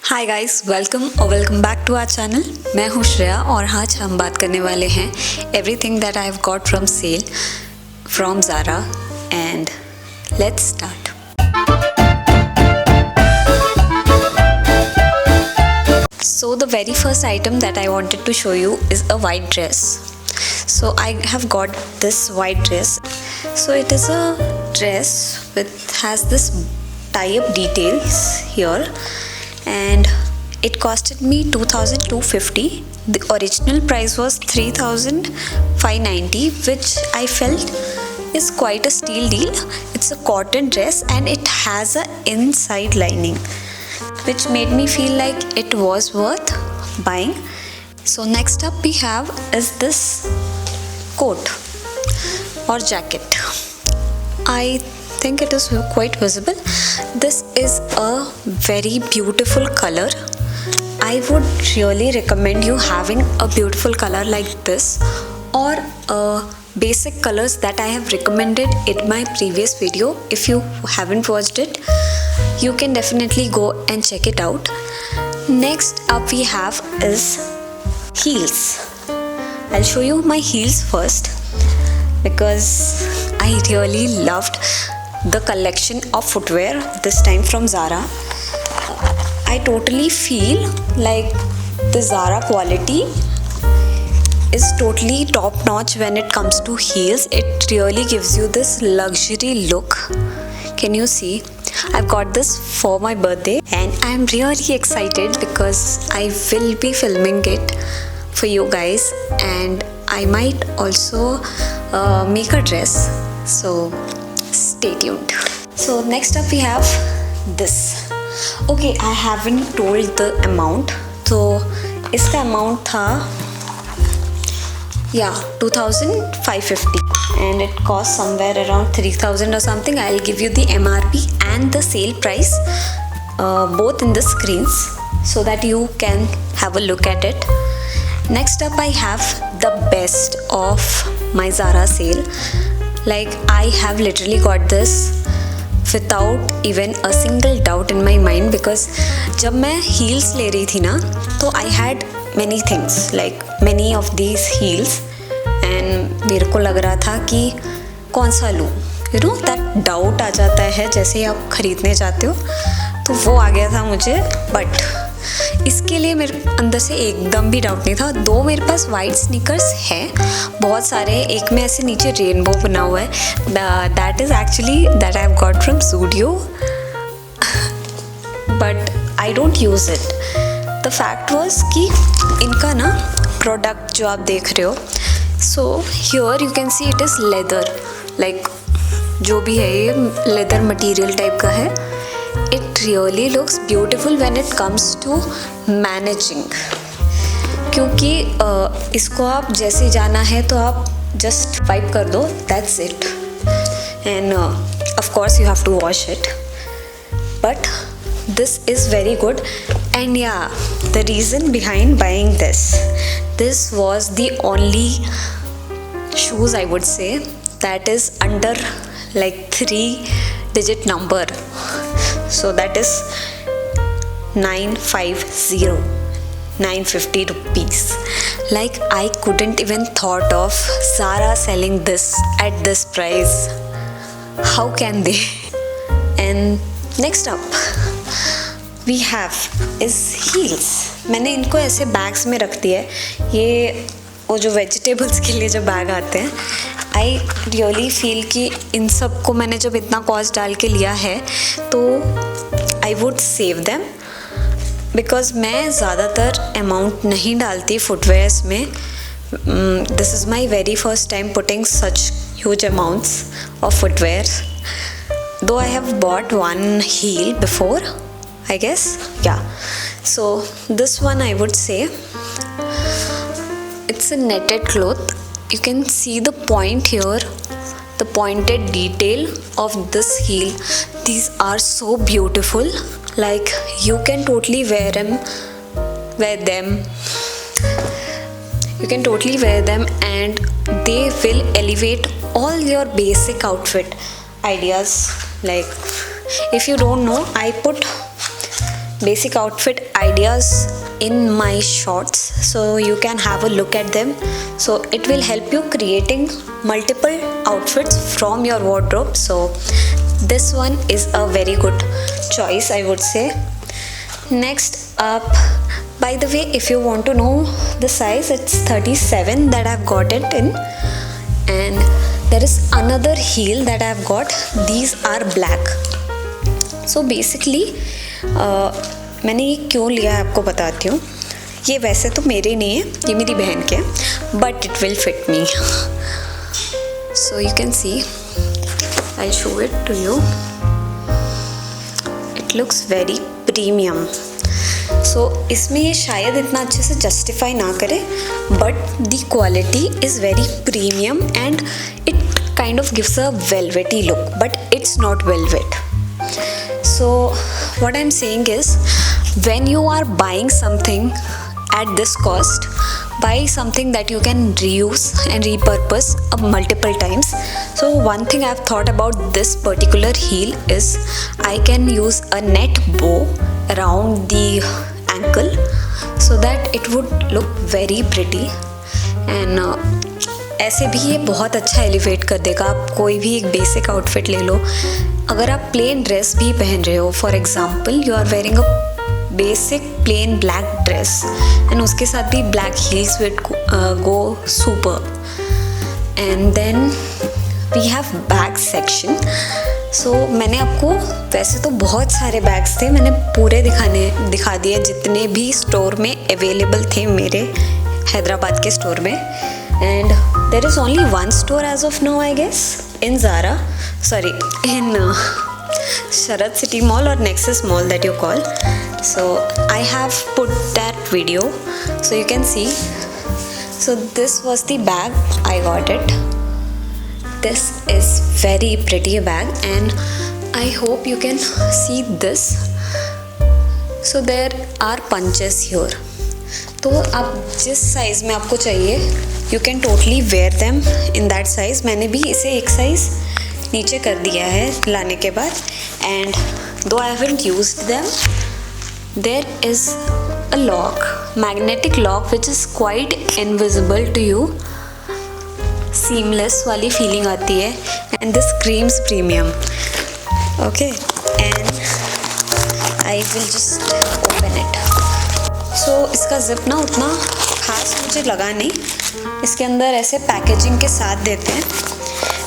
Hi guys, welcome back to our channel. मैं हूँ श्रेया और आज हम बात करने वाले हैं everything that I have got from sale from Zara and let's start. So the very first item that I wanted to show you is a white dress. So I have got this white dress. So it is a dress which has this tie-up details here and it costed me 2,250. The original price was 3,590, which I felt is quite a steal deal. It's a cotton dress and it has a inside lining, which made me feel like it was worth buying. So next up we have is this coat or jacket. I think it is quite visible. This is a very beautiful color. I would really recommend you having a beautiful color like this or basic colors that I have recommended in my previous video. If you haven't watched it, you can definitely go and check it out. Next up we have is heels. I'll show you my heels first because I really loved the collection of footwear this time from Zara. I totally feel like the Zara quality is totally top notch when it comes to heels. It really gives you this luxury look. Can you see? I've got this for my birthday and I'm really excited because I will be filming it for you guys and I might also make a dress. So stay tuned. So next up we have this. Okay, I haven't told the amount. तो इसका amount था 2,550 and it cost somewhere around 3,000 or something. I'll give you the MRP and the sale price both in the screens so that you can have a look at it. Next up I have the best of my Zara sale. Like I have literally got this without even a single doubt in my mind because जब मैं heels ले रही थी ना तो I had many things like many of these heels and मेरे को लग रहा था कि कौन सा लूँ. You know that doubt आ जाता है जैसे ही आप खरीदने जाते हो, तो वो आ गया था मुझे. बट इसके लिए मेरे अंदर से एकदम भी डाउट नहीं था. दो मेरे पास वाइट स्नीकर्स हैं बहुत सारे. एक में ऐसे नीचे रेनबो बना हुआ है. That is actually that I have got from Zudio but I don't use it. The fact was कि इनका ना प्रोडक्ट जो आप देख रहे हो, so here you can see it is leather. Like जो भी है ये लेदर मटेरियल टाइप का है. It really looks beautiful when it comes to managing. क्योंकि इसको आप जैसे जाना है तो आप just wipe कर दो, that's it. And of course you have to wash it. But this is very good. And yeah, the reason behind buying this was the only shoes I would say that is under like 3-digit number. So that is 950 rupees. Like I couldn't even thought of Zara selling this at this price. How can they? And next up we have is heels. मैंने इनको ऐसे bags में रख दिया है. ये वो जो वेजिटेबल्स के लिए जो बैग आते हैं, आई रियली फील कि इन सब को मैंने जब इतना कॉस्ट डाल के लिया है तो I would save them because मैं ज़्यादातर अमाउंट नहीं डालती फुटवेयर्स में. This is my very first time putting such huge amounts of footwear. Though I have bought one heel before I guess. Yeah, so this one I would say it's a netted cloth. You can see the point here, the pointed detail of this heel. These are so beautiful. Like you can totally wear them. You can totally wear them and they will elevate all your basic outfit ideas. Like if you don't know, I put basic outfit ideas in my shorts, so you can have a look at them. So it will help you creating multiple outfits from your wardrobe. So this one is a very good choice, I would say. Next up, by the way, if you want to know the size, it's 37 that I've got it in. And there is another heel that I've got. These are black. So basically मैंने ये क्यों लिया है आपको बताती हूँ. ये वैसे तो मेरे नहीं है, ये मेरी बहन के है, but it will fit me. So you can see, I show it to you. It looks very premium. So इसमें ये शायद इतना अच्छे से जस्टिफाई ना करे, but the quality is very premium and it kind of gives a velvety look, but it's not velvet. So what I'm saying is, when you are buying something at this cost, buy something that you can reuse and repurpose multiple times. So one thing I've thought about this particular heel is I can use a net bow around the ankle so that it would look very pretty. And ऐसे भी ये बहुत अच्छा elevate कर देगा. आप कोई भी एक बेसिक आउटफिट ले लो, अगर आप प्लेन ड्रेस भी पहन रहे हो, for example you are wearing a basic plain black dress and उसके साथ भी black heels would go super. And then we have bag section. So मैंने आपको, वैसे तो बहुत सारे बैग्स थे, मैंने पूरे दिखा दिए जितने भी स्टोर में अवेलेबल थे मेरे हैदराबाद के स्टोर में. And there is only one store as of now, I guess, in Zara, sorry, in Sharad City Mall or Nexus Mall that you call. So I have put that video so you can see. So this was the bag, I got it. This is very pretty bag and I hope you can see this. So there are punches here. तो आप जिस size में आपको चाहिए, you can totally wear them in that size. मैंने भी इसे एक साइज़ नीचे कर दिया है लाने के बाद. And though I haven't used them, there is a lock, magnetic lock which is quite invisible to you. Seamless वाली फीलिंग आती है and this screams premium. Okay, and I will just open it. So इसका zip ना उतना खास मुझे लगा नहीं. इसके अंदर ऐसे पैकेजिंग के साथ देते हैं.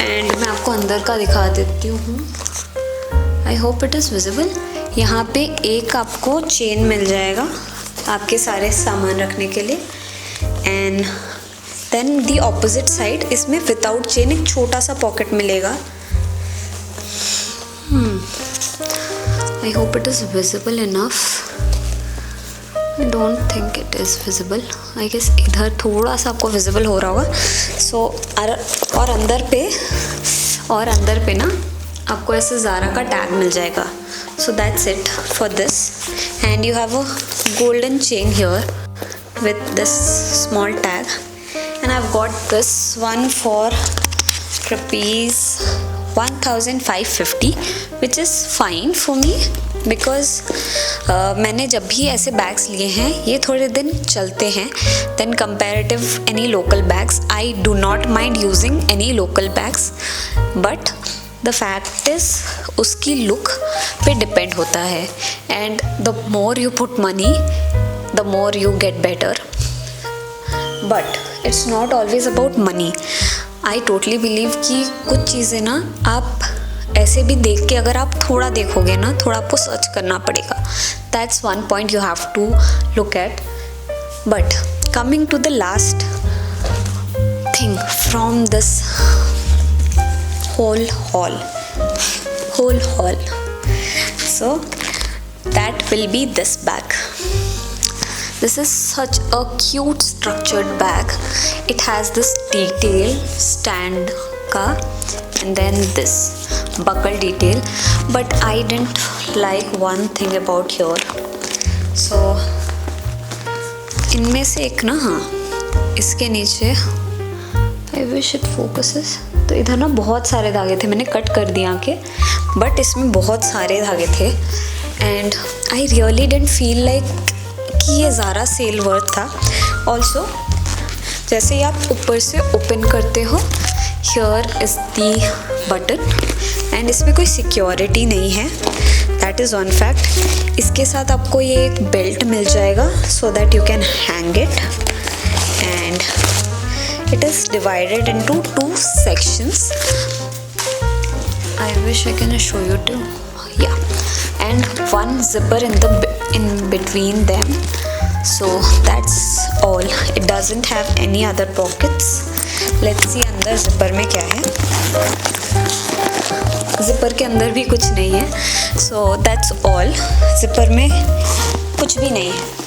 एंड मैं आपको अंदर का दिखा देती हूँ. आई होप इट इज़ विजिबल. यहाँ पे एक आपको चेन मिल जाएगा आपके सारे सामान रखने के लिए. And then the opposite side, इसमें विदाउट चेन एक छोटा सा पॉकेट मिलेगा. I hope it is visible enough. I don't think it is visible. I guess इधर थोड़ा सा आपको विजिबल हो रहा होगा. सो और अंदर पे ना आपको ऐसे ज़ारा का टैग मिल जाएगा. So that's it for this. And you have a golden chain here with this small tag. And I have got this one for rupees 1550 which is fine for me because मैंने जब भी ऐसे bags लिए हैं ये थोड़े दिन चलते हैं. Then comparative any local bags, I do not mind using any local bags, but the fact is उसकी लुक पे डिपेंड होता है. And the more you put money the more you get better, but it's not always about money. I totally believe कि कुछ चीज़ें ना आप ऐसे भी देख के, अगर आप थोड़ा देखोगे ना, थोड़ा आपको सर्च करना पड़ेगा. That's one point you have to look at. But coming to the last thing from this whole haul, so that will be this bag. This is such a cute structured bag. It has this detail stand ka and then this buckle detail, but I didn't like one thing about here. So इनमें से एक ना, हाँ, इसके नीचे I wish it focuses. तो इधर ना बहुत सारे धागे थे, मैंने कट कर दिया आके, बट इसमें बहुत सारे धागे थे. And I really didn't feel like कि ये ज़ारा सेल वर्थ था। ऑल्सो जैसे ही आप ऊपर से ओपन करते हो, here is the button and इसमें कोई सिक्योरिटी नहीं है, दैट इज़ वन फैक्ट। इसके साथ आपको ये एक बेल्ट मिल जाएगा so that you can hang it, and it is divided into 2 sections. I wish I can show you too. Yeah, and one zipper in between them. So that's all. It doesn't have any other pockets. Let's see अंदर zipper में क्या है। zipper के अंदर भी कुछ नहीं है। So that's all. zipper में कुछ भी नहीं है।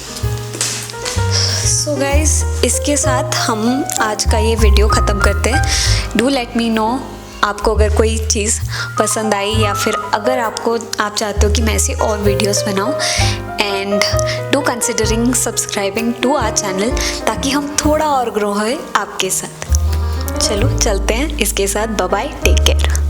सो गाइज़, इसके साथ हम आज का ये वीडियो ख़त्म करते हैं। डू लेट मी नो आपको अगर कोई चीज़ पसंद आई, या फिर अगर आप चाहते हो कि मैं ऐसी और वीडियोस बनाऊं, and do considering subscribing to our channel, ताकि हम थोड़ा और ग्रो होए आपके साथ। चलो चलते हैं इसके साथ। Bye bye, take care.